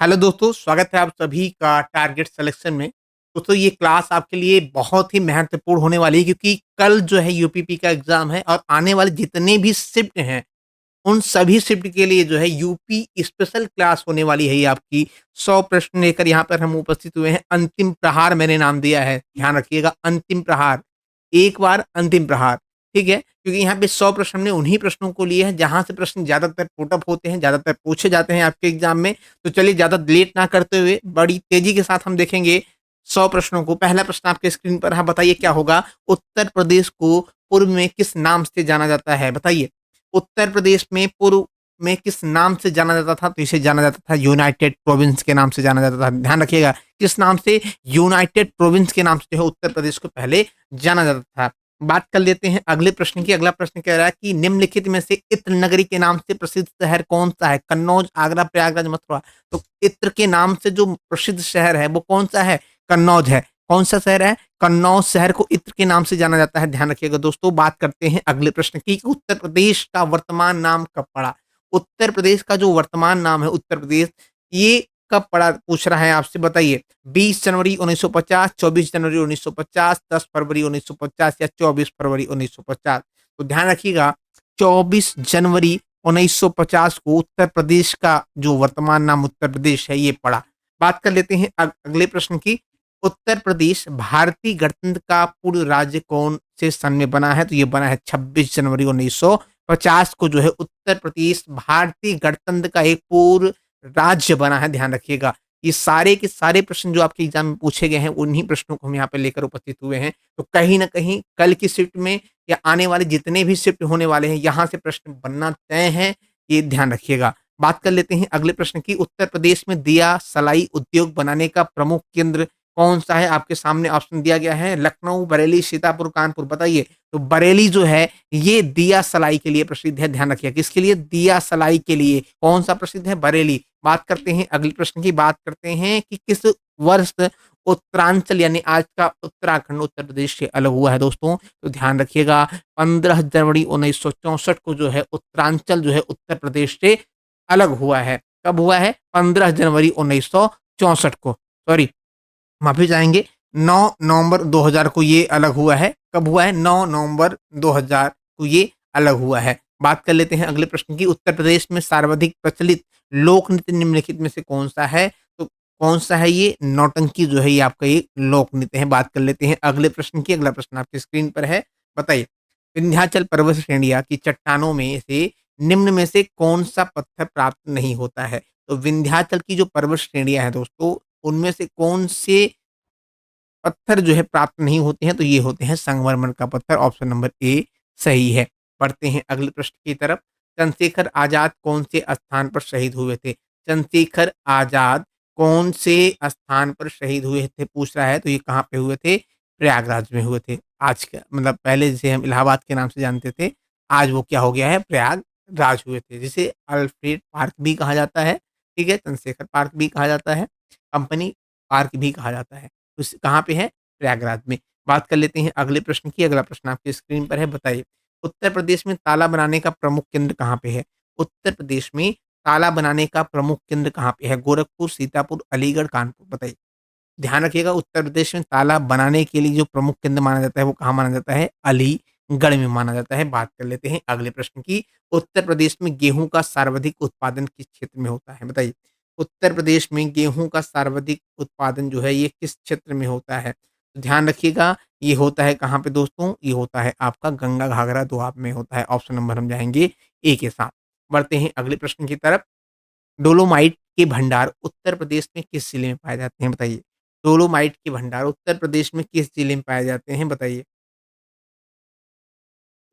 Hello दोस्तों, स्वागत है आप सभी का टारगेट सिलेक्शन में। दोस्तों ये क्लास आपके लिए बहुत ही महत्वपूर्ण होने वाली है क्योंकि कल जो है यूपीपी का एग्ज़ाम है और आने वाले जितने भी शिफ्ट हैं, उन सभी शिफ्ट के लिए जो है यूपी स्पेशल क्लास होने वाली है ये आपकी। 100 प्रश्न लेकर यहाँ पर हम उपस्थित हुए हैं। अंतिम प्रहार मैंने नाम दिया है, ध्यान रखिएगा अंतिम प्रहार। एक बार अंतिम प्रहार, ठीक है? क्योंकि यहाँ पे 100 प्रश्न हमने उन्हीं प्रश्नों को लिए हैं जहाँ से प्रश्न ज़्यादातर पुट अप होते हैं, ज़्यादातर पूछे जाते हैं आपके एग्ज़ाम में। तो चलिए ज़्यादा लेट ना करते हुए बड़ी तेज़ी के साथ हम देखेंगे 100 प्रश्नों को। पहला प्रश्न आपके स्क्रीन पर है, बताइए क्या होगा? उत्तर प्रदेश को पूर्व में किस नाम से जाना जाता है? बताइए। उत्तर प्रदेश में पूर्व में किस नाम से जाना जाता था? तो इसे जाना जाता था यूनाइटेड प्रोविंस के नाम से जाना जाता था। ध्यान रखिएगा, किस नाम से? यूनाइटेड प्रोविंस के नाम से जो है उत्तर प्रदेश को पहले जाना जाता था। बात कर लेते हैं अगले प्रश्न की। अगला प्रश्न कह रहा है कि निम्नलिखित में से इत्र नगरी के नाम से प्रसिद्ध शहर कौन-सा है? कन्नौज, आगरा, प्रयागराज, मथुरा। तो इत्र के नाम से जो प्रसिद्ध शहर है वो कौन-सा है? कन्नौज है। कौन-सा शहर है? कन्नौज शहर को इत्र के नाम से जाना जाता है। ध्यान रखिएगा दोस्तों। बात करते हैं अगले प्रश्न की कि उत्तर प्रदेश का वर्तमान नाम कब पड़ा? उत्तर प्रदेश का जो वर्तमान नाम है उत्तर प्रदेश, ये कब पड़ा पूछ रहा है आपसे, बताइए। 20 जनवरी 1950, 24 जनवरी 1950, 10 फरवरी 1950 या 24 फरवरी 1950। तो ध्यान रखिएगा 24 जनवरी 1950 को उत्तर प्रदेश का जो वर्तमान नाम उत्तर प्रदेश है ये पड़ा। बात कर लेते हैं अगले प्रश्न की। उत्तर प्रदेश भारतीय गणतंत्र का पूर्ण राज्य कौन से सन में बना है? तो ये बना है 26 जनवरी 1950 को जो है उत्तर प्रदेश भारतीय गणतंत्र का एक पूर्ण राज्य बना है। ध्यान रखिएगा। ये सारे के सारे प्रश्न जो आपके एग्जाम में पूछे गए हैं उन्हीं प्रश्नों को हम यहाँ पे लेकर उपस्थित हुए हैं। तो कहीं न कहीं कल की शिफ्ट में या आने वाले जितने भी शिफ्ट होने वाले हैं यहाँ से प्रश्न बनना तय है, ये ध्यान रखिएगा। बात कर लेते हैं अगले प्रश्न की। उत्तर प्रदेश में दिया सलाई उद्योग बनाने का प्रमुख केंद्र कौन-सा है? आपके सामने ऑप्शन दिया गया है लखनऊ, बरेली, सीतापुर, कानपुर। बताइए। तो बरेली जो है ये दिया सलाई के लिए प्रसिद्ध है। ध्यान रखिएगा किसके लिए? दिया सलाई के लिए। कौन-सा प्रसिद्ध है? बरेली। बात करते हैं अगले प्रश्न की। बात करते हैं कि किस वर्ष उत्तरांचल यानी आज का उत्तराखंड उत्तर प्रदेश से अलग हुआ है दोस्तों? तो ध्यान रखिएगा 15 जनवरी 1964 को जो है उत्तरांचल जो है उत्तर प्रदेश से अलग हुआ है। कब हुआ है? 15 जनवरी 1964 को। सॉरी, माफ़ी चाहेंगे, 9 नवंबर 2000 को ये अलग हुआ है। कब हुआ है? 9 नवंबर 2000 को ये अलग हुआ है। बात कर लेते हैं अगले प्रश्न की। उत्तर प्रदेश में सर्वाधिक प्रचलित लोक नृत्य निम्नलिखित में से कौन-सा है? तो कौन-सा है ये? नौटंकी जो है ये आपका ये लोक नृत्य है। बात कर लेते हैं अगले प्रश्न की। अगला प्रश्न आपकी स्क्रीन पर है, बताइए। विंध्याचल पर्वत श्रेणियाँ की चट्टानों में से निम्न में से कौन-सा पत्थर प्राप्त नहीं होता है? तो विंध्याचल की जो पर्वत श्रेणियाँ हैं दोस्तों, उनमें से कौन से पत्थर जो है प्राप्त नहीं होते हैं? तो ये होते हैं संगमरमर का पत्थर। ऑप्शन नंबर ए सही है। बढ़ते हैं अगले प्रश्न की तरफ। चंद्रशेखर आज़ाद कौन से स्थान पर शहीद हुए थे? चंद्रशेखर आज़ाद कौन से स्थान पर शहीद हुए थे पूछ रहा है, तो ये कहाँ पे हुए थे? प्रयागराज में हुए थे। आज का मतलब पहले जिसे हम इलाहाबाद के नाम से जानते थे, आज वो क्या हो गया है? प्रयागराज हुए थे, जिसे अल्फ्रेड पार्क भी कहा जाता है, ठीक है? चंद्रशेखर पार्क भी कहा जाता है, कंपनी पार्क भी कहा जाता है। उस कहाँ पे है? प्रयागराज में। बात कर लेते हैं अगले प्रश्न की। अगला प्रश्न आपकी स्क्रीन पर है, बताइए। उत्तर प्रदेश में ताला बनाने का प्रमुख केंद्र कहाँ पे है? उत्तर प्रदेश में ताला बनाने का प्रमुख केंद्र कहाँ पे है? गोरखपुर, सीतापुर, अलीगढ़, कानपुर। बताइए। ध्यान रखिएगा उत्तर प्रदेश में ताला बनाने के लिए जो प्रमुख केंद्र माना जाता है वो कहाँ माना जाता है? अलीगढ़ में माना जाता है। बात कर लेते हैं अगले प्रश्न की। उत्तर प्रदेश में गेहूँ का सर्वाधिक उत्पादन किस क्षेत्र में होता है? बताइए। उत्तर प्रदेश में गेहूँ का सर्वाधिक उत्पादन जो है ये किस क्षेत्र में होता है? तो ध्यान रखिएगा ये होता है कहाँ पे दोस्तों? ये होता है आपका गंगा घाघरा दोआब में होता है। ऑप्शन नंबर हम जाएँगे ए के साथ। बढ़ते हैं अगले प्रश्न की तरफ। डोलोमाइट के भंडार उत्तर प्रदेश में किस जिले में पाए जाते हैं? बताइए। डोलोमाइट के भंडार उत्तर प्रदेश में किस जिले में पाए जाते हैं? बताइए।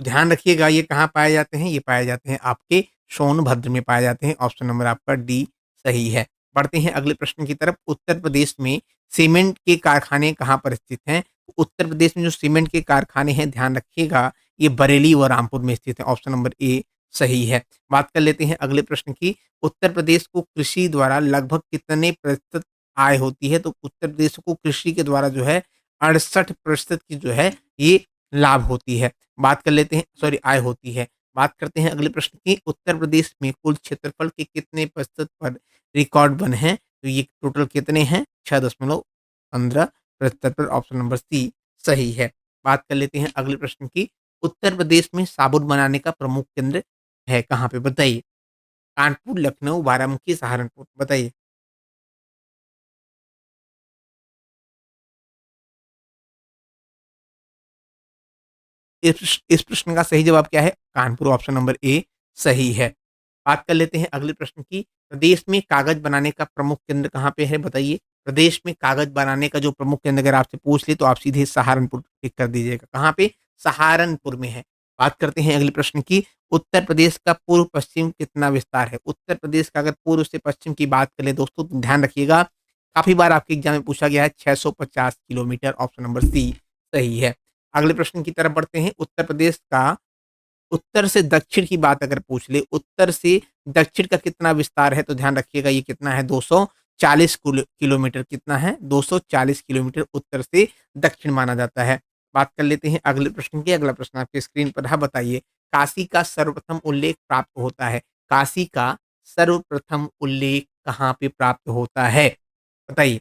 ध्यान रखिएगा ये कहाँ पाए जाते हैं? ये पाए जाते हैं आपके सोनभद्र में पाए जाते हैं। ऑप्शन नंबर आपका डी सही है। बढ़ते हैं अगले प्रश्न की तरफ। उत्तर प्रदेश में सीमेंट के कारखाने कहाँ पर स्थित हैं? उत्तर प्रदेश में जो सीमेंट के कारखाने हैं ध्यान रखिएगा ये बरेली व रामपुर में स्थित है। ऑप्शन नंबर ए सही है। बात कर लेते हैं अगले प्रश्न की। उत्तर प्रदेश को कृषि द्वारा लगभग कितने प्रतिशत आय होती है? तो उत्तर प्रदेश को कृषि के द्वारा जो है 68% की जो है ये लाभ होती है। बात कर लेते हैं, सॉरी, आय होती है। बात करते हैं अगले प्रश्न की। उत्तर प्रदेश में कुल क्षेत्रफल के कितने प्रतिशत पर रिकॉर्ड बने हैं? तो ये टोटल कितने हैं? 6.15 पर ऑप्शन नंबर सी सही है। बात कर लेते हैं अगले प्रश्न की। उत्तर प्रदेश में साबुन बनाने का प्रमुख केंद्र है कहाँ पे बताइए? कानपुर, लखनऊ, बाराबंकी, सहारनपुर बताइए। इस प्रश्न का सही जवाब क्या है? कानपुर ऑप्शन नंबर ए सही है। बात कर लेते हैं अगले प्रश्न की। प्रदेश में कागज़ बनाने का प्रमुख केंद्र कहाँ पे है बताइए? प्रदेश में कागज़ बनाने का जो प्रमुख केंद्र अगर आपसे पूछ ले तो आप सीधे सहारनपुर टिक कर दीजिएगा। कहाँ पे? सहारनपुर में है। बात करते हैं अगले प्रश्न की। उत्तर प्रदेश का पूर्व-पश्चिम कितना विस्तार है? उत्तर प्रदेश का अगर पूर्व से पश्चिम की बात करें दोस्तों तो ध्यान रखिएगा, काफ़ी बार आपके एग्ज़ाम में पूछा गया है 650 किलोमीटर ऑप्शन नंबर सी सही है। अगले प्रश्न की तरफ बढ़ते हैं। उत्तर प्रदेश का उत्तर से दक्षिण की बात अगर पूछ ले, उत्तर से दक्षिण का कितना विस्तार है? तो ध्यान रखिएगा ये कितना है 240 किलोमीटर कितना है? 240 किलोमीटर उत्तर से दक्षिण माना जाता है। बात कर लेते हैं अगले प्रश्न की। अगला प्रश्न आपकी स्क्रीन पर है बताइए, काशी का सर्वप्रथम उल्लेख प्राप्त होता है? काशी का सर्वप्रथम उल्लेख कहाँ पे प्राप्त होता है? बताइए।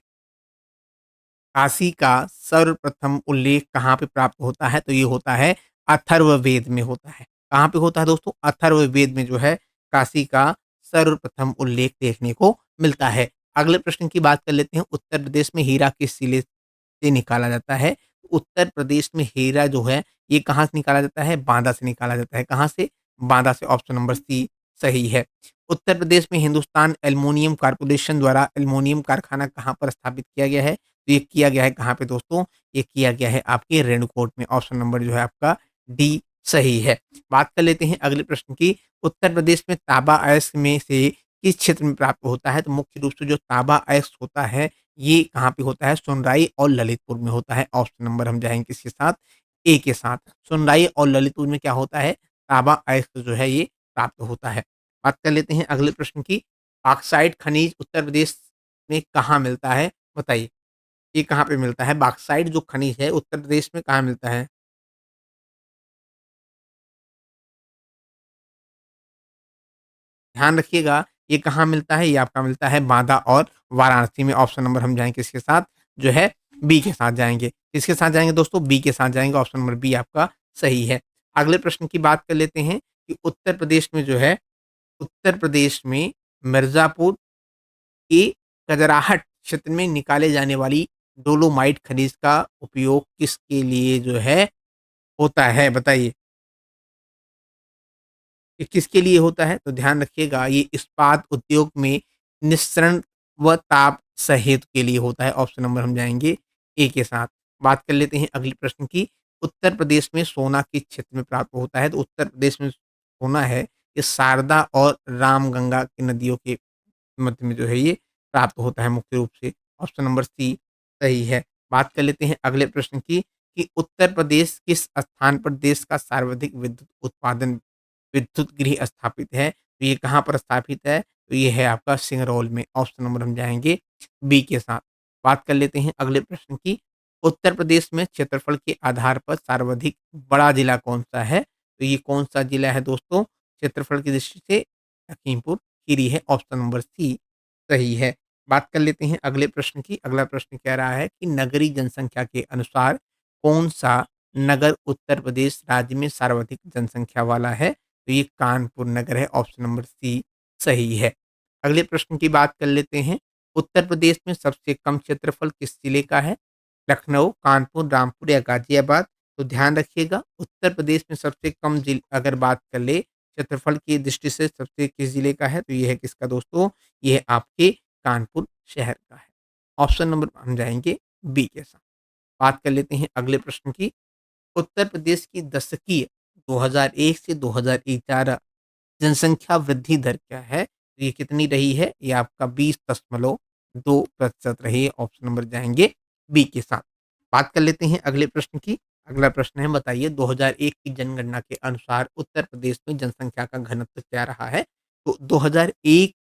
काशी का सर्वप्रथम उल्लेख कहाँ पे प्राप्त होता है? तो ये होता है अथर्ववेद में होता है। कहाँ पे होता है दोस्तों? अथर्ववेद में जो है काशी का सर्वप्रथम उल्लेख देखने को मिलता है। अगले प्रश्न की बात कर लेते हैं। उत्तर प्रदेश में हीरा किस जिले से निकाला जाता है? उत्तर प्रदेश में हीरा जो है ये कहाँ से निकाला जाता है? बांदा से निकाला जाता है। कहाँ से? बांदा से ऑप्शन नंबर सी सही है। उत्तर प्रदेश में हिंदुस्तान एल्युमिनियम कॉर्पोरेशन द्वारा एल्युमिनियम कारखाना कहाँ पर स्थापित किया गया है? तो ये किया गया है कहाँ पे दोस्तों? ये किया गया है आपके रेणुकूट में। ऑप्शन नंबर जो है आपका डी सही है। बात कर लेते हैं अगले प्रश्न की। उत्तर प्रदेश में तांबा अयस्क में से किस क्षेत्र में प्राप्त होता है? तो मुख्य रूप से जो तांबा अयस्क होता है, ये कहाँ पे होता है? सोनराई और ललितपुर में होता है। ऑप्शन नंबर हम जाएँगे किसके साथ? ए के साथ। सोनराई और ललितपुर में क्या होता है? तांबा अयस्क जो है ये प्राप्त होता है। बात कर लेते हैं अगले प्रश्न की। बॉक्साइट खनिज उत्तर प्रदेश में कहाँ मिलता है? बताइए। ये कहाँ पे मिलता है? बॉक्साइट जो खनिज है उत्तर प्रदेश में कहाँ मिलता है? ध्यान रखिएगा, ये कहाँ मिलता है? ये आपका मिलता है बांदा और वाराणसी में। ऑप्शन नंबर हम जाएँगे किसके साथ? जो है बी के साथ जाएँगे। किसके साथ जाएँगे दोस्तों? बी के साथ जाएँगे। ऑप्शन नंबर बी आपका सही है। अगले प्रश्न की बात कर लेते हैं कि उत्तर प्रदेश में जो है, उत्तर प्रदेश में मिर्ज़ापुर के खजुराहो क्षेत्र में निकाले जाने वाली डोलोमाइट खनिज का उपयोग किसके लिए जो है होता है? बताइए। ये किसके लिए होता है? तो ध्यान रखिएगा ये इस्पात उद्योग में निस्सरण व ताप सहेतु के लिए होता है। ऑप्शन नंबर हम जाएँगे ए के साथ। बात कर लेते हैं अगले प्रश्न की। उत्तर प्रदेश में सोना किस क्षेत्र में प्राप्त होता है? तो उत्तर प्रदेश में सोना है, ये शारदा और रामगंगा की नदियों के मध्य में जो है ये प्राप्त होता है मुख्य रूप से। ऑप्शन नंबर सी सही है। बात कर लेते हैं अगले प्रश्न की कि उत्तर प्रदेश किस स्थान पर देश का सर्वाधिक विद्युत उत्पादन विद्युत गृह स्थापित है? तो ये कहाँ पर स्थापित है? तो ये है आपका सिंगरौल में। ऑप्शन नंबर हम जाएँगे बी के साथ। बात कर लेते हैं अगले प्रश्न की। उत्तर प्रदेश में क्षेत्रफल के आधार पर सर्वाधिक बड़ा जिला कौन-सा है? तो ये कौन-सा जिला है दोस्तों? क्षेत्रफल की दृष्टि से लखीमपुर खीरी है। ऑप्शन नंबर सी सही है। बात कर लेते हैं अगले प्रश्न की। अगला प्रश्न कह रहा है कि नगरीय जनसंख्या के अनुसार कौन-सा नगर उत्तर प्रदेश राज्य में सर्वाधिक जनसंख्या वाला है? तो ये कानपुर नगर है। ऑप्शन नंबर सी सही है। अगले प्रश्न की बात कर लेते हैं। उत्तर प्रदेश में सबसे कम क्षेत्रफल किस जिले का है? लखनऊ, कानपुर, रामपुर या गाज़ियाबाद? तो ध्यान रखिएगा उत्तर प्रदेश में सबसे कम अगर बात कर ले क्षेत्रफल की दृष्टि से सबसे किस जिले का है? तो ये है किसका दोस्तों? ये है आपके कानपुर शहर का है। ऑप्शन नंबर हम जाएँगे बी के साथ। बात कर लेते हैं अगले प्रश्न की। उत्तर प्रदेश की दशकीय 2001 से 2011 जनसंख्या वृद्धि दर क्या है? तो ये कितनी रही है? ये आपका 20.2% रही है। ऑप्शन नंबर जाएँगे बी के साथ। बात कर लेते हैं अगले प्रश्न की। अगला प्रश्न है बताइए 2001 की जनगणना के अनुसार उत्तर प्रदेश में जनसंख्या का घनत्व क्या रहा है? तो 2001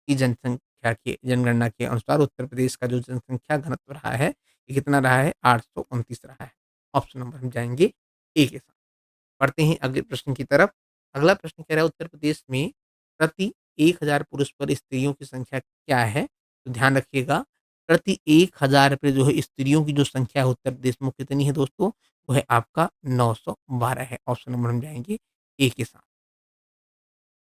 की जनगणना के अनुसार उत्तर प्रदेश का जो जनसंख्या घनत्व रहा है, ये कितना रहा है? 829 रहा है। ऑप्शन नंबर हम जाएँगे ए के साथ। बढ़ते हैं अगले प्रश्न की तरफ। अगला प्रश्न कह रहा है उत्तर प्रदेश में प्रति 1000 पुरुष पर स्त्रियों की संख्या क्या है? तो ध्यान रखिएगा, प्रति 1000 रुपए जो है स्त्रियों की जो संख्या है उत्तर प्रदेश में, वो कितनी है दोस्तों? वो है आपका 912 है। ऑप्शन नंबर हम जाएँगे ए के साथ।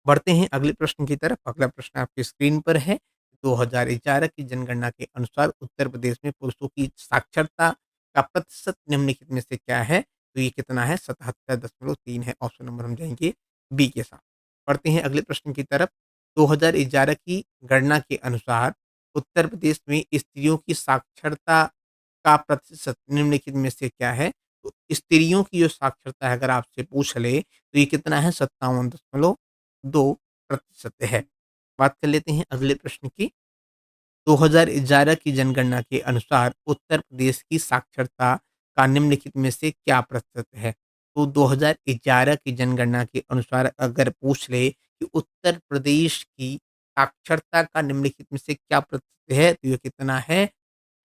बढ़ते हैं अगले प्रश्न की तरफ। अगला प्रश्न आपकी स्क्रीन पर है। 2011 की जनगणना के अनुसार उत्तर प्रदेश में पुरुषों की साक्षरता का प्रतिशत निम्नलिखित में से क्या है? तो ये कितना है? 77.3 है। ऑप्शन नंबर हम जाएँगे बी के साथ। बढ़ते हैं अगले प्रश्न की तरफ। 2011 की गणना के अनुसार उत्तर प्रदेश में स्त्रियों की साक्षरता का प्रतिशत निम्नलिखित में से क्या है? तो स्त्रियों की जो साक्षरता है अगर आपसे पूछ ले, तो ये कितना है? 57.2% है। बात कर लेते हैं अगले प्रश्न की। 2011 की जनगणना के अनुसार उत्तर प्रदेश की साक्षरता का निम्नलिखित में से क्या प्रतिशत है? तो 2011 की जनगणना के अनुसार अगर पूछ ले कि उत्तर प्रदेश की साक्षरता का निम्नलिखित में से क्या प्रतिशत है? तो ये कितना है?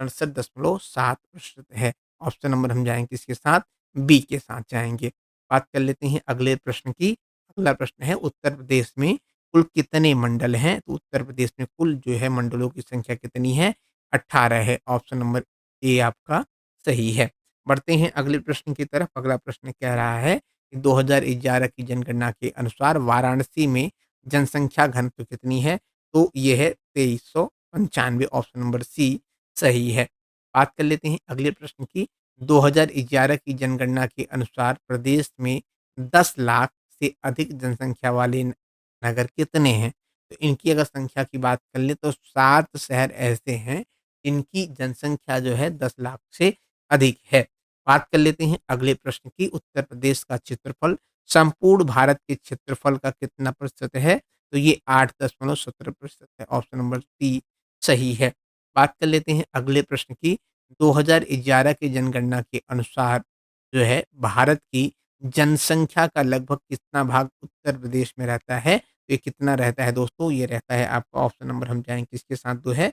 68.7% है। ऑप्शन नंबर हम जाएँगे इसके साथ, बी के साथ जाएँगे। बात कर लेते हैं अगले प्रश्न की। अगला प्रश्न है उत्तर प्रदेश में कुल कितने मंडल हैं? तो उत्तर प्रदेश में कुल जो है मंडलों की संख्या कितनी है? 18 है। ऑप्शन नंबर ए आपका सही है। बढ़ते हैं अगले प्रश्न की तरफ। अगला प्रश्न कह रहा है कि 2011 की जनगणना के अनुसार वाराणसी में जनसंख्या घनत्व कितनी है? तो ये है 2395। ऑप्शन नंबर सी सही है। बात कर लेते हैं अगले प्रश्न की। 2011 की जनगणना के अनुसार प्रदेश में 10 लाख से अधिक जनसंख्या वाले नगर कितने हैं? तो इनकी अगर संख्या की बात कर लें तो 7 शहर ऐसे हैं, इनकी जनसंख्या जो है 10 लाख से अधिक है। बात कर लेते हैं अगले प्रश्न की। उत्तर प्रदेश का क्षेत्रफल संपूर्ण भारत के क्षेत्रफल का कितना प्रतिशत है? तो ये 8.17% है। ऑप्शन नंबर सी सही है। बात कर लेते हैं अगले प्रश्न की। 2011 की जनगणना के अनुसार जो है भारत की जनसंख्या का लगभग कितना भाग उत्तर प्रदेश में रहता है? ये कितना रहता है दोस्तों? ये रहता है आपका ऑप्शन नंबर हम जाएँगे किसके साथ जो है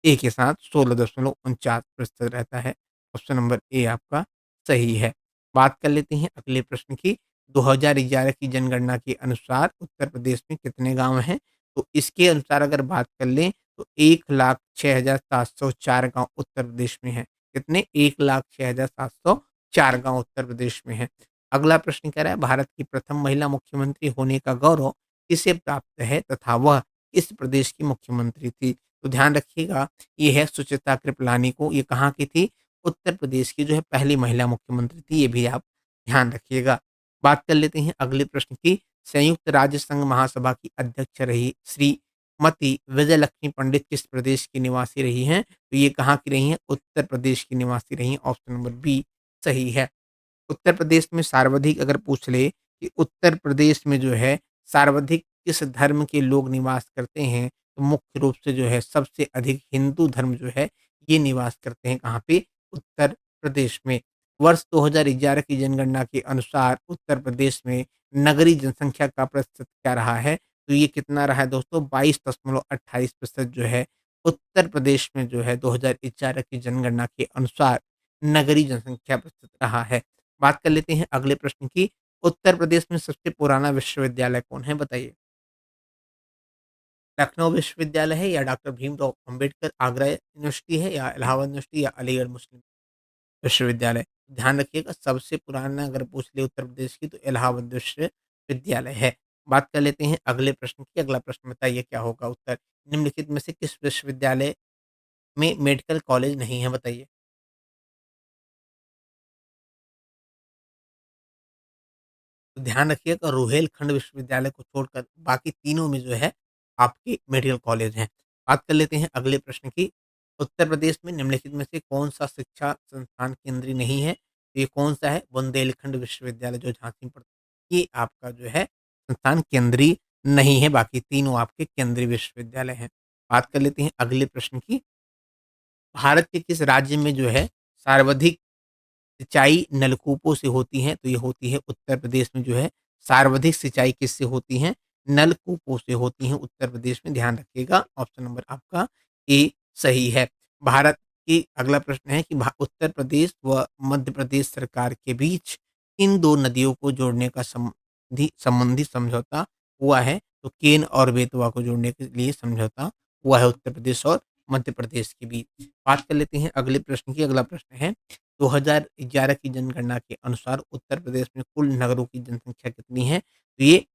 ए के साथ 16.49% रहता है। ऑप्शन नंबर ए आपका सही है। बात कर लेते हैं अगले प्रश्न की। 2011 की जनगणना के अनुसार उत्तर प्रदेश में कितने गाँव हैं? तो इसके अनुसार अगर बात कर लें तो 1,06,704 गाँव उत्तर प्रदेश में हैं। कितने? 1,06,704 गाँव उत्तर प्रदेश में हैं। अगला प्रश्न कह रहा है भारत की प्रथम महिला मुख्यमंत्री होने का गौरव किसे प्राप्त है तथा वह किस प्रदेश की मुख्यमंत्री थी? तो ध्यान रखिएगा ये है सुचित्रा कृपलानी को। ये कहाँ की थी? उत्तर प्रदेश की जो है पहली महिला मुख्यमंत्री थी, ये भी आप ध्यान रखिएगा। बात कर लेते हैं अगले प्रश्न की। संयुक्त राज्य संघ महासभा की अध्यक्ष रही श्रीमती विजयलक्ष्मी पंडित किस प्रदेश की निवासी रही हैं? तो ये कहाँ की रही हैं? उत्तर प्रदेश की निवासी रही हैं। ऑप्शन नंबर बी सही है। उत्तर प्रदेश में सर्वाधिक अगर पूछ ले कि उत्तर प्रदेश में जो है सर्वाधिक किस धर्म के लोग निवास करते हैं, तो मुख्य रूप से जो है सबसे अधिक हिंदू धर्म जो है ये निवास करते हैं कहाँ पे? उत्तर प्रदेश में। वर्ष 2011 की जनगणना के अनुसार उत्तर प्रदेश में नगरीय जनसंख्या का प्रतिशत क्या रहा है? तो ये कितना रहा है दोस्तों? 22.28% जो है उत्तर प्रदेश में जो है 2011 की जनगणना के अनुसार नगरीय जनसंख्या प्रतिशत रहा है। बात कर लेते हैं अगले प्रश्न की। उत्तर प्रदेश में सबसे पुराना विश्वविद्यालय कौन है बताइए? लखनऊ विश्वविद्यालय है या डॉक्टर भीमराव अंबेडकर आगरा यूनिवर्सिटी है या इलाहाबाद यूनिवर्सिटी या अलीगढ़ मुस्लिम विश्वविद्यालय? ध्यान रखिएगा सबसे पुराना अगर पूछ ले उत्तर प्रदेश की तो इलाहाबाद विश्वविद्यालय है। बात कर लेते हैं अगले प्रश्न की। अगला प्रश्न बताइए क्या होगा उत्तर? निम्नलिखित में से किस विश्वविद्यालय में मेडिकल कॉलेज नहीं है बताइए? तो ध्यान रखिएगा रुहेलखंड विश्वविद्यालय को छोड़कर बाकी तीनों में जो है आपके मेडिकल कॉलेज हैं। बात कर लेते हैं अगले प्रश्न की। उत्तर प्रदेश में निम्नलिखित में से कौन-सा शिक्षा संस्थान केंद्रीय नहीं है? तो ये कौन-सा है? बुंदेलखंड विश्वविद्यालय जो झांसी में पड़ता है। ये आपका जो है संस्थान केंद्रीय नहीं है, बाकी तीनों आपके केंद्रीय विश्वविद्यालय हैं। बात कर लेते हैं अगले प्रश्न की। भारत के किस राज्य में जो है सर्वाधिक सिंचाई नलकूपों से होती हैं? तो ये होती है उत्तर प्रदेश में जो है सर्वाधिक सिंचाई किससे होती हैं? नलकूपों से होती हैं उत्तर प्रदेश में, ध्यान रखिएगा। ऑप्शन नंबर आपका ए सही है। भारत की अगला प्रश्न है कि उत्तर प्रदेश व मध्य प्रदेश सरकार के बीच इन 2 नदियों को जोड़ने का संधि संबंधी समझौता हुआ है। तो केन और बेतवा को जोड़ने के लिए समझौता हुआ है उत्तर प्रदेश और मध्य प्रदेश के बीच। बात कर लेते हैं अगले प्रश्न की। अगला प्रश्न है 2011 की जनगणना के अनुसार उत्तर प्रदेश में कुल नगरों की जनसंख्या कितनी है? तो ये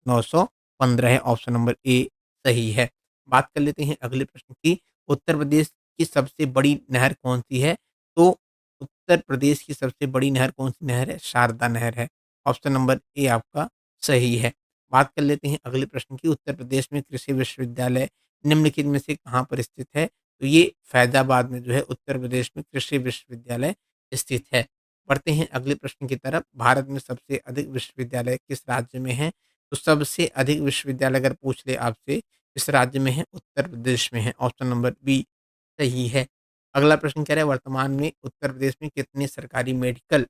915 है, ऑप्शन नंबर ए सही है। बात कर लेते हैं अगले प्रश्न की। उत्तर प्रदेश की सबसे बड़ी नहर कौन-सी है? तो उत्तर प्रदेश की सबसे बड़ी नहर कौन-सी नहर है? शारदा नहर है। ऑप्शन नंबर ए आपका सही है। बात कर लेते हैं अगले प्रश्न की। उत्तर प्रदेश में कृषि विश्वविद्यालय निम्नलिखित में से कहाँ पर स्थित है? तो ये फैज़ाबाद में जो है उत्तर प्रदेश में कृषि विश्वविद्यालय स्थित है। बढ़ते हैं अगले प्रश्न की तरफ। भारत में सबसे अधिक विश्वविद्यालय किस राज्य में हैं? तो सबसे अधिक विश्वविद्यालय अगर पूछ ले आपसे, इस राज्य में है, उत्तर प्रदेश में है। ऑप्शन नंबर बी सही है। अगला प्रश्न कह रहा है वर्तमान में उत्तर प्रदेश में कितने सरकारी मेडिकल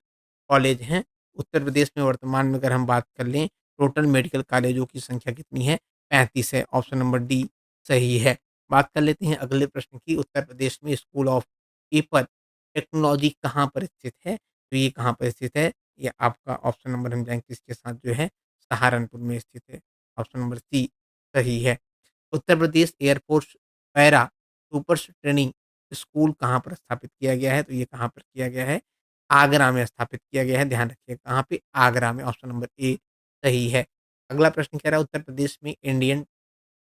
कॉलेज हैं? उत्तर प्रदेश में वर्तमान में अगर हम बात कर लें, टोटल मेडिकल कॉलेजों की संख्या कितनी है? 35 है। ऑप्शन नंबर डी सही है। बात कर लेते हैं अगले प्रश्न की। उत्तर प्रदेश में स्कूल ऑफ पेपर टेक्नोलॉजी कहाँ पर स्थित है? तो ये कहाँ पर स्थित है? ये आपका ऑप्शन नंबर हम जाएँगे किसके साथ जो है, सहारनपुर में स्थित है। ऑप्शन नंबर सी सही है। Uttar Pradesh air force paratroopers training school कहाँ पर स्थापित किया गया है? तो ये कहाँ पर किया गया है? आगरा में स्थापित किया गया है। ध्यान रखिएगा कहाँ पे? आगरा में। ऑप्शन नंबर ए सही है। अगला प्रश्न कह रहा है उत्तर प्रदेश में इंडियन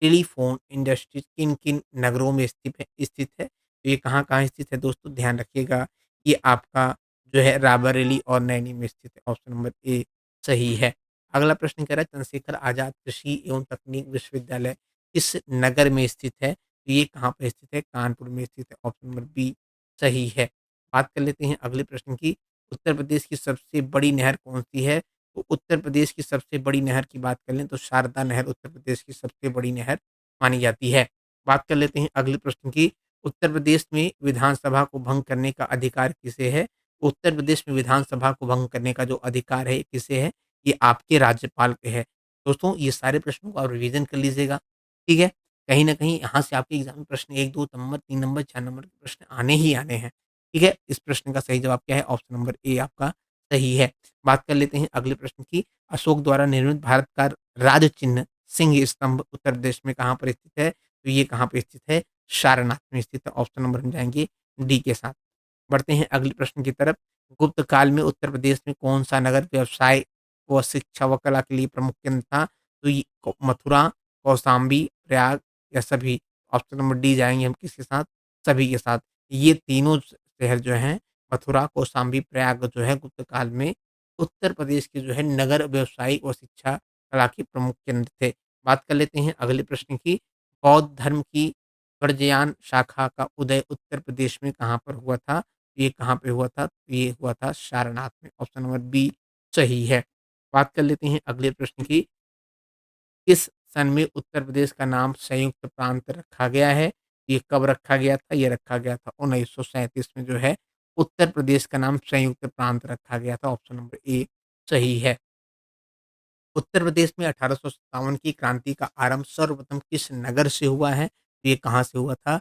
टेलीफ़ोन इंडस्ट्री किन-किन नगरों में स्थित है? तो ये कहाँ-कहाँ स्थित है दोस्तों? ध्यान रखिएगा। ये आपका जो है रायबरेली और नैनी में स्थित है। ऑप्शन नंबर ए सही है। अगला प्रश्न कह रहा है चंद्रशेखर आज़ाद कृषि एवं तकनीक विश्वविद्यालय किस नगर में स्थित है? तो ये कहाँ पे स्थित है? कानपुर में स्थित है। ऑप्शन नंबर बी सही है। बात कर लेते हैं अगले प्रश्न की। उत्तर प्रदेश की सबसे बड़ी नहर कौन-सी है? तो उत्तर प्रदेश की सबसे बड़ी नहर की बात कर लें तो शारदा नहर उत्तर प्रदेश की सबसे बड़ी नहर मानी जाती है। बात कर लेते हैं अगले प्रश्न की। उत्तर प्रदेश में विधानसभा को भंग करने का अधिकार किसे है? उत्तर प्रदेश में विधानसभा को भंग करने का जो अधिकार है, किसे है? ये आपके राज्यपाल पे है। दोस्तों ये सारे प्रश्नों को आप रिवीज़न कर लीजिएगा, ठीक है? कहीं न कहीं यहाँ से आपके एग्ज़ाम में प्रश्न 1, 2 नंबर, 3 नंबर, 4 नंबर के प्रश्न आने ही आने हैं, ठीक है? इस प्रश्न का सही जवाब क्या है? ऑप्शन नंबर ए आपका सही है। बात कर लेते हैं अगले प्रश्न की। अशोक द्वारा निर्मित भारत का राज चिन्ह सिंह स्तंभ उत्तर प्रदेश में कहाँ पर स्थित है? तो ये कहाँ पे स्थित है? सारनाथ में स्थित है। ऑप्शन नंबर हम जाएँगे डी के साथ। बढ़ते हैं अगले प्रश्न की तरफ। गुप्त काल में उत्तर प्रदेश में कौन-सा नगर व्यवसाय व शिक्षा व कला के लिए प्रमुख केंद्र था? तो ये मथुरा, कौशाम्बी, प्रयाग या सभी? ऑप्शन नंबर डी जाएँगे हम किसके साथ? सभी के साथ। ये तीनों शहर जो हैं मथुरा, कौशाम्बी, प्रयाग जो है गुप्त काल में उत्तर प्रदेश के जो है नगर व्यवसायिक व शिक्षा कला के प्रमुख केंद्र थे। बात कर लेते हैं अगले प्रश्न की। बौद्ध धर्म की प्रज्ञान शाखा का उदय उत्तर प्रदेश में कहाँ पर हुआ था? ये कहाँ पे हुआ था? तो ये हुआ था सारनाथ में। ऑप्शन नंबर बी सही है। बात कर लेते हैं अगले प्रश्न की। किस सन में उत्तर प्रदेश का नाम संयुक्त प्रांत रखा गया है? ये कब रखा गया था? ये रखा गया था 1937 में जो है उत्तर प्रदेश का नाम संयुक्त प्रांत रखा गया था। ऑप्शन नंबर ए सही है। उत्तर प्रदेश में 1857 की क्रांति का आरंभ सर्वप्रथम किस नगर से हुआ है? ये कहाँ से हुआ था?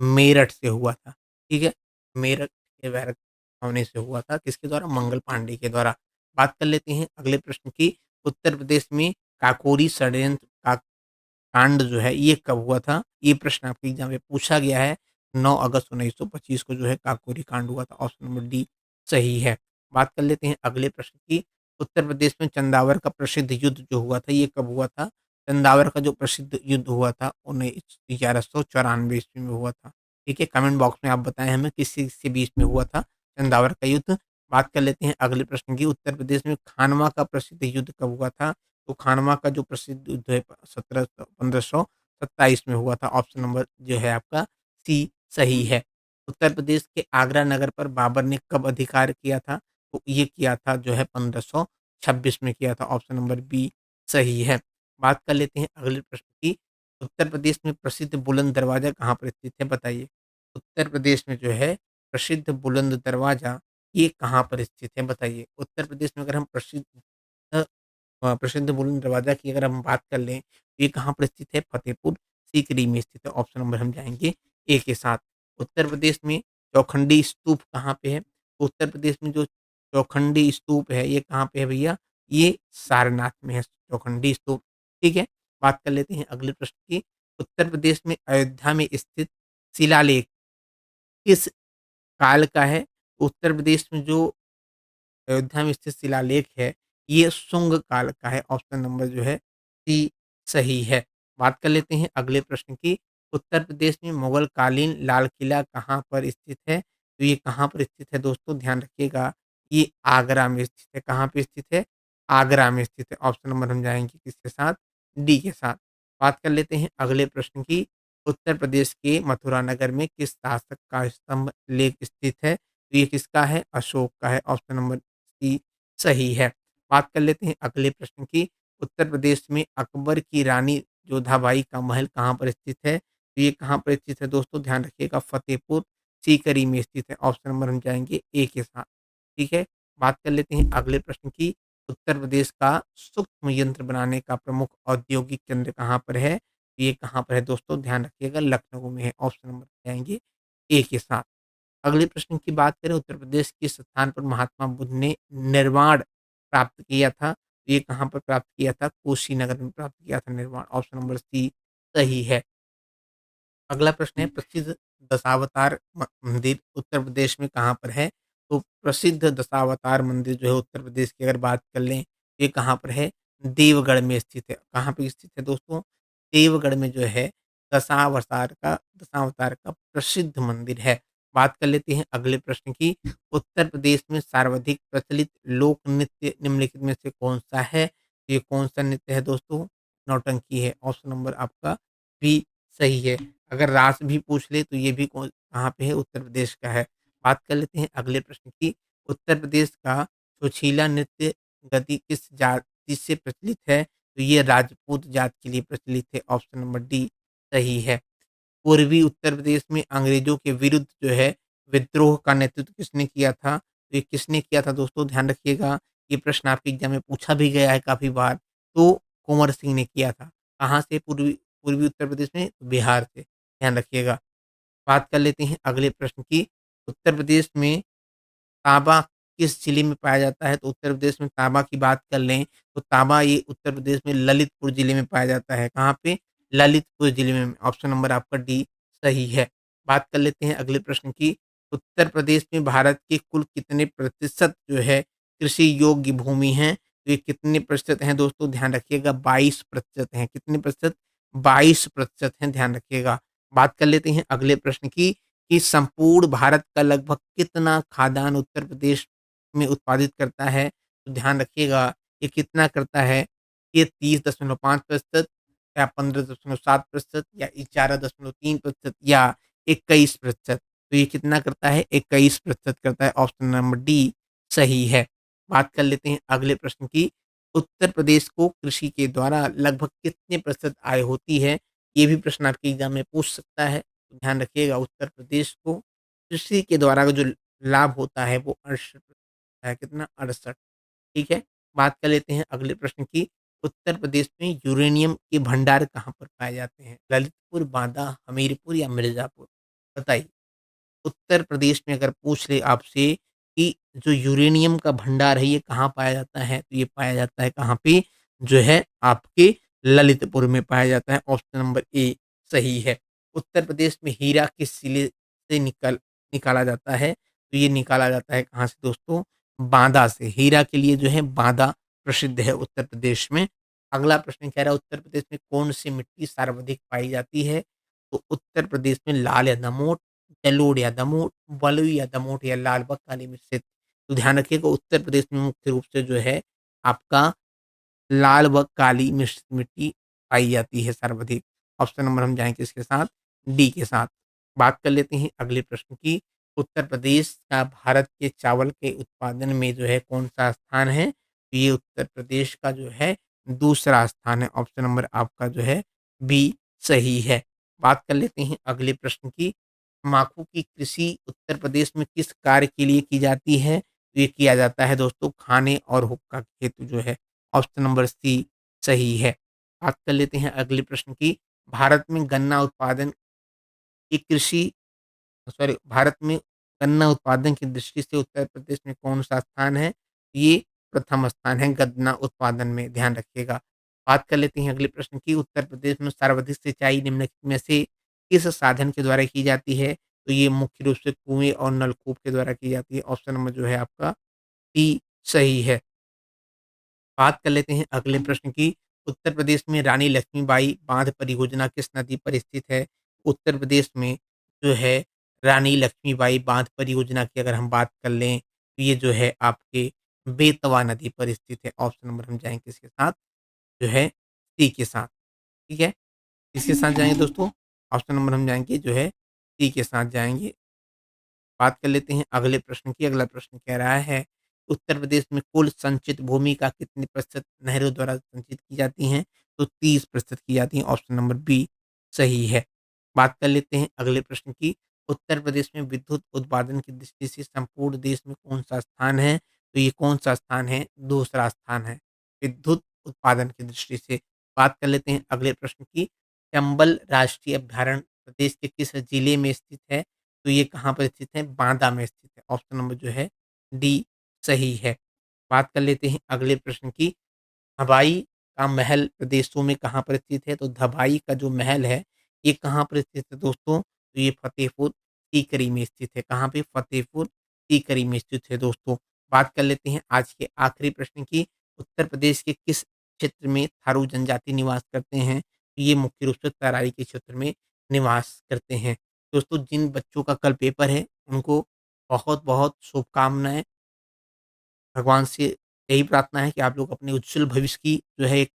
मेरठ से हुआ था, ठीक है? मेरठ के बैरक होने से हुआ था, किसके द्वारा? मंगल पांडे के द्वारा। बात कर लेते हैं अगले प्रश्न की। उत्तर प्रदेश में काकोरी षड्यंत्र का कांड जो है ये कब हुआ था? ये प्रश्न आपके एग्ज़ाम में पूछा गया है। 9 अगस्त 1925 को जो है काकोरी कांड हुआ था। ऑप्शन नंबर डी सही है। बात कर लेते हैं अगले प्रश्न की। उत्तर प्रदेश में चंदावर का प्रसिद्ध युद्ध जो हुआ था ये कब हुआ था? चंदावर का जो प्रसिद्ध युद्ध हुआ था 1194 ईस्वी में हुआ था। ठीक है? कमेंट बॉक्स में आप बताएँ हमें किस-किस के बीच में हुआ था चंदावर का युद्ध। बात कर लेते हैं अगले प्रश्न की। उत्तर प्रदेश में खानवा का प्रसिद्ध युद्ध कब हुआ था? तो खानवा का जो प्रसिद्ध युद्ध है 1527 में हुआ था। ऑप्शन नंबर जो है आपका सी सही है। उत्तर प्रदेश के आगरा नगर पर बाबर ने कब अधिकार किया था? तो ये किया था जो है 1526 में किया था। ऑप्शन नंबर बी सही है। बात कर लेते हैं अगले प्रश्न की। उत्तर प्रदेश में प्रसिद्ध बुलंद दरवाज़ा कहाँ पर स्थित है बताइए? उत्तर प्रदेश में जो है प्रसिद्ध बुलंद दरवाज़ा ये कहाँ पर स्थित है बताइए? उत्तर प्रदेश में अगर हम प्रसिद्ध बुलंद दरवाज़ा की अगर हम बात कर लें, तो ये कहाँ पर स्थित है? फ़तेहपुर सीकरी में स्थित है। ऑप्शन नंबर हम जाएँगे ए के साथ। उत्तर प्रदेश में चौखंडी स्तूप कहाँ पे है? तो उत्तर प्रदेश में जो चौखंडी स्तूप है, ये कहाँ पे है भैया? ये सारनाथ में है चौखंडी स्तूप, ठीक है? बात कर लेते हैं अगले प्रश्न की। उत्तर प्रदेश में अयोध्या में स्थित शिलालेख किस काल का है? उत्तर प्रदेश में जो अयोध्या में स्थित शिलालेख है, ये शुंग काल का है। ऑप्शन नंबर जो है सी सही है। बात कर लेते हैं अगले प्रश्न की। उत्तर प्रदेश में मुगल कालीन लाल किला कहाँ पर स्थित है? तो ये कहाँ पर स्थित है दोस्तों? ध्यान रखिएगा, ये आगरा में स्थित है। कहाँ पे स्थित है? आगरा में स्थित है। ऑप्शन नंबर हम जाएँगे किसके साथ? डी के साथ। बात कर लेते हैं अगले प्रश्न की। उत्तर प्रदेश के मथुरा नगर में किस शासक का स्तंभ लेख स्थित है? तो ये किसका है? अशोक का है। ऑप्शन नंबर सी सही है। बात कर लेते हैं अगले प्रश्न की। उत्तर प्रदेश में अकबर की रानी जोधाबाई का महल कहाँ पर स्थित है? तो ये कहाँ पर स्थित है दोस्तों? ध्यान रखिएगा, फतेहपुर सीकरी में स्थित है। ऑप्शन नंबर हम जाएँगे ए के साथ। ठीक है? बात कर लेते हैं अगले प्रश्न की। उत्तर प्रदेश का सूक्ष्म यंत्र बनाने का प्रमुख औद्योगिक केंद्र कहाँ पर है? तो ये कहाँ पर है दोस्तों? ध्यान रखिएगा, लखनऊ में है। ऑप्शन नंबर जाएँगे ए के साथ। अगले प्रश्न की बात करें, उत्तर प्रदेश किस स्थान पर महात्मा बुद्ध ने निर्वाण प्राप्त किया था? तो ये कहाँ पर प्राप्त किया था? कुशीनगर में प्राप्त किया था निर्वाण। ऑप्शन नंबर सी सही है। अगला प्रश्न है, प्रसिद्ध दशावतार मंदिर उत्तर प्रदेश में कहाँ पर है? तो प्रसिद्ध दशावतार मंदिर जो है उत्तर प्रदेश की अगर बात कर लें, ये कहाँ पर है? देवगढ़ में स्थित है। कहाँ पे स्थित है दोस्तों? देवगढ़ में जो है दशावतार का प्रसिद्ध मंदिर है। बात कर लेते हैं अगले प्रश्न की। उत्तर प्रदेश में सर्वाधिक प्रचलित लोक नृत्य निम्नलिखित में से कौन-सा है? ये कौन-सा नृत्य है दोस्तों? नौटंकी है। ऑप्शन नंबर आपका बी सही है। अगर रास भी पूछ ले तो ये भी कहाँ पे है? उत्तर प्रदेश का है। बात कर लेते हैं अगले प्रश्न की। उत्तर प्रदेश का छोछीला नृत्य गति किस जाति से प्रचलित है? तो ये राजपूत जात के लिए प्रचलित है। ऑप्शन नंबर डी सही है। पूर्वी उत्तर प्रदेश में अंग्रेजों के विरुद्ध जो है विद्रोह का नेतृत्व किसने किया था? तो ये किसने किया था दोस्तों? ध्यान रखिएगा, ये प्रश्न आपके एग्जाम में पूछा भी गया है काफ़ी बार। तो कुंवर सिंह ने किया था। कहाँ से? पूर्वी पूर्वी उत्तर प्रदेश में? बिहार से। ध्यान रखिएगा। बात कर लेते हैं अगले प्रश्न की। उत्तर प्रदेश में तांबा किस ज़िले में पाया जाता है? तो उत्तर प्रदेश में तांबा की बात कर लें, तो तांबा ये उत्तर प्रदेश में ललितपुर ज़िले में पाया जाता है। कहाँ पे? ललितपुर ज़िले में। ऑप्शन नंबर आपका डी सही है। बात कर लेते हैं अगले प्रश्न की। उत्तर प्रदेश में भारत के कुल कितने प्रतिशत जो है कृषि योग्य भूमि है? तो ये कितने प्रतिशत हैं दोस्तों? ध्यान रखिएगा, 22% हैं। कितने प्रतिशत? 22% हैं, ध्यान रखिएगा। बात कर लेते हैं अगले प्रश्न की। कि संपूर्ण भारत का लगभग कितना खाद्यान्न उत्तर प्रदेश में उत्पादित करता है? तो ध्यान रखिएगा, ये कितना करता है? ये 30.5% या 15.7% या 11.3% या 21%। तो ये कितना करता है? 21% करता है। ऑप्शन नंबर डी सही है। बात कर लेते हैं अगले प्रश्न की। उत्तर प्रदेश को कृषि के द्वारा लगभग कितने प्रतिशत आय होती है? ये भी प्रश्न आपके एग्ज़ाम में पूछ सकता है। ध्यान रखिएगा, उत्तर प्रदेश को कृषि के द्वारा जो लाभ होता है वो 68 है। कितना? 68। ठीक है। बात कर लेते हैं अगले प्रश्न की। उत्तर प्रदेश में यूरेनियम के भंडार कहाँ पर पाए जाते हैं? ललितपुर, बांदा, हमीरपुर या मिर्ज़ापुर? बताइए। उत्तर प्रदेश में अगर पूछ ले आपसे कि जो यूरेनियम का भंडार है ये कहाँ पाया जाता है? तो ये पाया जाता है कहाँ पे? जो है आपके ललितपुर में पाया जाता है। ऑप्शन नंबर ए सही है। उत्तर प्रदेश में हीरा किस ज़िले से निकाला जाता है? तो ये निकाला जाता है कहाँ से दोस्तों? बाँदा से। हीरा के लिए जो है बाँदा प्रसिद्ध है उत्तर प्रदेश में। अगला प्रश्न कह रहा है, उत्तर प्रदेश में कौन-सी मिट्टी सर्वाधिक पाई जाती है? तो उत्तर प्रदेश में लाल या दमोट, जलोढ़ या दमोट, बलुई या दमोट या लाल व काली मिश्रित। तो ध्यान रखिएगा, उत्तर प्रदेश में मुख्य रूप से जो है आपका लाल व काली मिश्रित मिट्टी पाई जाती है सर्वाधिक। ऑप्शन नंबर हम जाएँगे इसके साथ डी के साथ। बात कर लेते हैं अगले प्रश्न की। उत्तर प्रदेश का भारत के चावल के उत्पादन में जो है कौन-सा स्थान है? तो ये उत्तर प्रदेश का जो है दूसरा स्थान है। ऑप्शन नंबर आपका जो है बी सही है। बात कर लेते हैं अगले प्रश्न की। तम्बाकू की कृषि उत्तर प्रदेश में किस कार्य के लिए की जाती है? तो ये किया जाता है दोस्तों खाने और हुक्का के हेतु जो है। ऑप्शन नंबर सी सही है। बात कर लेते हैं अगले प्रश्न की। भारत में गन्ना उत्पादन की कृषि भारत में गन्ना उत्पादन की दृष्टि से उत्तर प्रदेश में कौन-सा स्थान है? ये प्रथम स्थान है गन्ना उत्पादन में, ध्यान रखिएगा। बात कर लेते हैं अगले प्रश्न की, उत्तर प्रदेश में सर्वाधिक सिंचाई निम्नलिखित में से किस साधन के द्वारा की जाती है? तो ये मुख्य रूप से कुएँ और नलकूप के द्वारा की जाती है। ऑप्शन नंबर जो है आपका डी सही है। बात कर लेते हैं अगले प्रश्न की, उत्तर प्रदेश में रानी लक्ष्मीबाई बाँध परियोजना किस नदी पर स्थित है? उत्तर प्रदेश में जो है रानी लक्ष्मीबाई बाँध परियोजना की अगर हम बात कर लें, तो ये जो है आपके बेतवा नदी पर स्थित है। ऑप्शन नंबर हम जाएँगे किसके साथ? जो है सी के साथ, ठीक है? किसके साथ जाएँगे दोस्तों? ऑप्शन नंबर हम जाएँगे जो है सी के साथ जाएँगे। बात कर लेते हैं अगले प्रश्न की। अगला प्रश्न कह रहा है, उत्तर प्रदेश में कुल संचित भूमि का कितने प्रतिशत नहरों द्वारा संचित की जाती हैं? तो 30% की जाती हैं। ऑप्शन नंबर बी सही है। बात कर लेते हैं अगले प्रश्न की। उत्तर प्रदेश में विद्युत उत्पादन की दृष्टि से संपूर्ण देश में कौन-सा स्थान है? तो ये कौन-सा स्थान है? दूसरा स्थान है, विद्युत उत्पादन की दृष्टि से। बात कर लेते हैं अगले प्रश्न की। चंबल राष्ट्रीय अभयारण्य प्रदेश के किस जिले में स्थित है? तो ये कहाँ पर स्थित है? बांदा में स्थित है। ऑप्शन नंबर जो है डी सही है। बात कर लेते हैं अगले प्रश्न की। हवाई का महल प्रदेशों में कहाँ पर स्थित है? तो धबाई का जो महल है, ये कहाँ पर स्थित है दोस्तों? तो ये फतेहपुर सीकरी में स्थित है। कहाँ पे? फतेहपुर सीकरी में स्थित है दोस्तों। बात कर लेते हैं आज के आखिरी प्रश्न की। उत्तर प्रदेश के किस क्षेत्र में थारू जनजाति निवास करते हैं? तो ये मुख्य रूप से तराई के क्षेत्र में निवास करते हैं। दोस्तों जिन बच्चों का कल पेपर है, उनको बहुत-बहुत शुभकामनाएँ। भगवान से यही प्रार्थना है कि आप लोग अपने उज्जवल भविष्य की जो है एक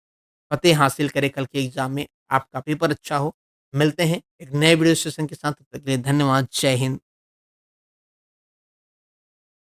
फ़तेह हासिल करें कल के एग्ज़ाम में, आपका पेपर अच्छा हो। मिलते हैं एक नए वीडियो सेशन के साथ, तब तक के लिए धन्यवाद। जय हिंद।